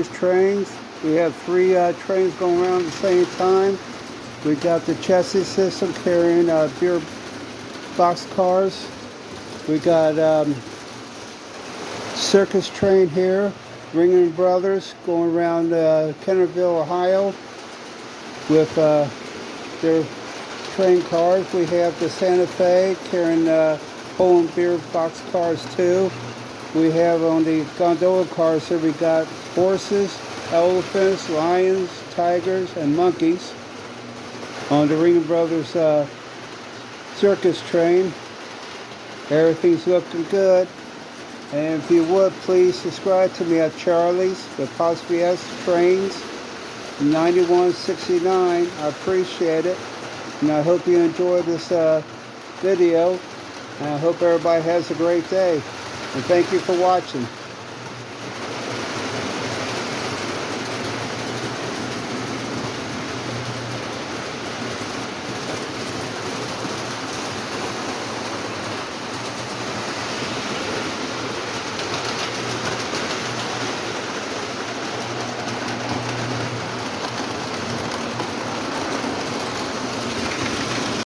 circus trains. We have 3 trains going around at the same time. We got the Chessie system carrying beer box cars. We got circus train here, Ringling Brothers, going around Kennerville, Ohio, with their train cars. We have the Santafe carrying Poland beer box cars too. We have on the gondola cars here, we got horses, elephants, lions, tigers, and monkeys. On the Ringling Brothers circus train, everything's looking good. And if you would, please subscribe to me at Charlie's, the Apostrophe S Trains, 9169. I appreciate it. And I hope you enjoy this video. And I hope everybody has a great day. And thank you for watching.